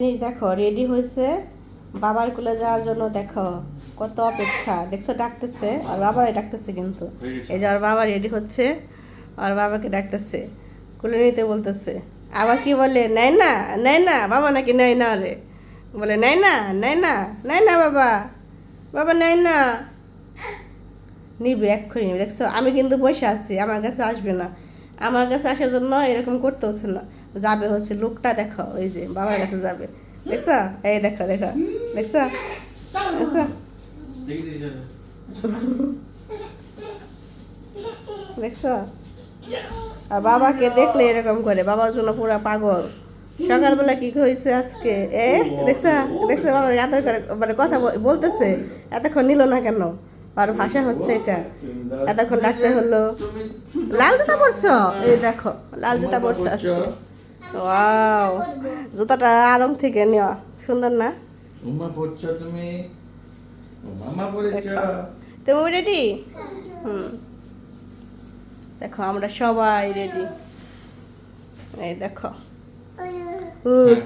জিনিস দেখো রেডি হয়েছে বাবার কোলে যাওয়ার জন্য। দেখো কত অপেক্ষা, দেখছো ডাকতেছে আর বাবারাই ডাকতেছে কিন্তু। এই যে আর বাবা রেডি হচ্ছে আর বাবাকে ডাকতেছে, কোলে নিতে বলতেছে। আবার কি বলে, নেয় না নেয় না, বাবা নাকি নেয় না রে, বলে নেয় না নেয় না নেয় না বাবা, বাবা নেয় না। নিবে এক্ষুনি নিবে, দেখছো আমি কিন্তু বসে আছি, আমার কাছে আসবে না। আমার কাছে আসার জন্য এরকম করতে হচ্ছে না, যাবে হচ্ছে লোকটা। দেখো ওই যে বাবার কাছে যাবে, দেখছো? এই দেখো দেখো, দেখছো দেখছো দেখছো? আর বাবাকে দেখলে এরকম করে, বাবার জন্য পুরো পাগল। সকালবেলা কি হয়েছে আজকে, দেখছো দেখছো বাবার আদর করে, মানে কথা বলতেছে। এতক্ষণ নিল না কেন? আর ভাষা হচ্ছে এটা, এতক্ষণ ডাকতে হলো। লাল জুতা পরছো? এই দেখো লাল জুতা পরছো আজকে। ওয়াও, জুতাটা আড়ং থেকে নেওয়া, সুন্দর না? উম্মা পড়ছো তুমি? মামা পড়েছো? তুমি রেডি? দেখো আমরা সবাই রেডি। এই দেখো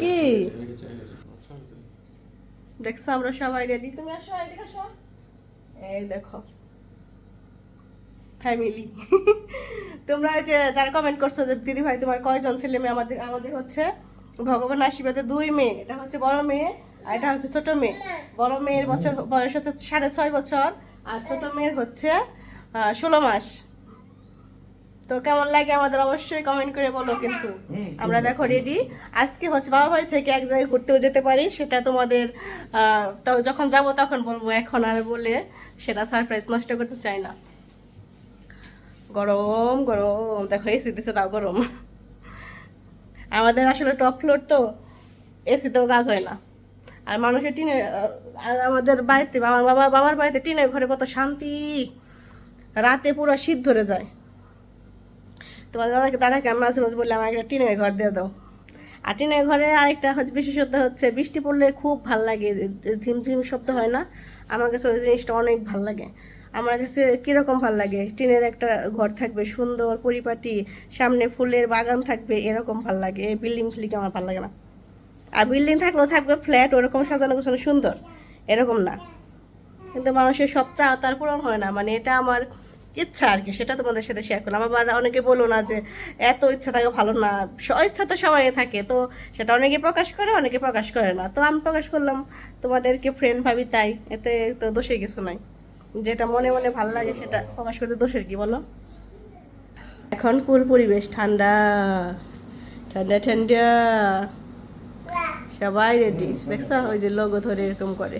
কি দেখছো, আমরা সবাই রেডি। তুমি আসো, এদিকে আসো। এই দেখো ফ্যামিলি। তোমরা যে যারা কমেন্ট করছো যে দিদি ভাই তোমার কয়জন ছেলে মেয়ে, আমাদের আমাদের হচ্ছে ভগবান আশীর্বাদে 2 মেয়ে। এটা হচ্ছে বড় মেয়ে আর এটা হচ্ছে ছোট মেয়ে। বড় মেয়ের বছর বয়স হচ্ছে 6.5 বছর আর ছোট মেয়ের হচ্ছে 16 মাস। তো কেমন লাগে আমাদের অবশ্যই কমেন্ট করে বলো কিন্তু। আমরা দেখো রেডি। আজকে হচ্ছে বাবা বাড়ি থেকে এক জায়গায় ঘুরতেও যেতে পারি, সেটা তোমাদের তো যখন যাব তখন বলবো, এখন আর বলে সেটা সারপ্রাইজ নষ্ট করতে চাই না। গরম গরম, দেখো এসি দিছে তাও গরম। আমাদের আসলে টপ ফ্লোর তো, এসিতেও কাজ হয় না। আর মানুষের টিনে, আর আমাদের বাড়িতে বাবার বাড়িতে টিনের ঘরে কত শান্তি, রাতে পুরো শীত ধরে যায়। তোমার দাদাকে আমি মাঝে মাঝে বললাম একটা টিনের ঘর দিয়ে দাও। আর টিনের ঘরে আরেকটা হচ্ছে বিশেষত্ব হচ্ছে, বৃষ্টি পড়লে খুব ভাল লাগে, ঝিমঝিম শব্দ হয় না? আমার কাছে ওই জিনিসটা অনেক ভাল লাগে। আমার কাছে কীরকম ভাল লাগে, টিনের একটা ঘর থাকবে সুন্দর পরিপাটি, সামনে ফুলের বাগান থাকবে, এরকম ভাল লাগে। এই বিল্ডিং ফিল্ডিং আমার ভাল লাগে না। আর বিল্ডিং থাকলেও থাকবে ফ্ল্যাট, ওরকম সাজানো গোছানো সুন্দর, এরকম না। কিন্তু মানুষের সব চাওয়া তার পূরণ হয় না, মানে এটা আমার ইচ্ছা আর কি, সেটা তোমাদের সাথে শেয়ার করলাম। আবার অনেকে বলো না যে এত ইচ্ছা থাকে ভালো না, ইচ্ছা তো সবাই থাকে, তো সেটা অনেকে প্রকাশ করে অনেকে প্রকাশ করে না। তো আমি প্রকাশ করলাম, তোমাদেরকে ফ্রেন্ড ভাবি, তাই এতে তো দোষে কিছু নাই। যেটা মনে মনে ভালো লাগে সেটা প্রকাশ করতে দোষের কি বলো? এখন কুল পরিবেশ, ঠান্ডা ঠান্ডা ঠান্ডা, সবাই রেডি। দেখছো ওই যে লোগো ধরে এরকম করে।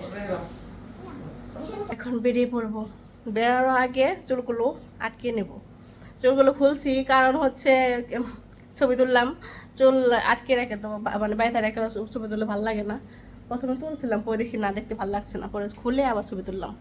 এখন বেরিয়ে পড়বো, বেরোর আগে চুলগুলো আটকে নেব। চুলগুলো খুলছি কারণ হচ্ছে ছবি তুললাম, চুল আটকে রেখে তো মানে বাইরে রেখে ছবি তুললে ভালো লাগে না। প্রথমে তুলছিলাম, পরে দেখি না, দেখতে ভালো লাগছে না, পরে খুলে আবার ছবি তুললাম।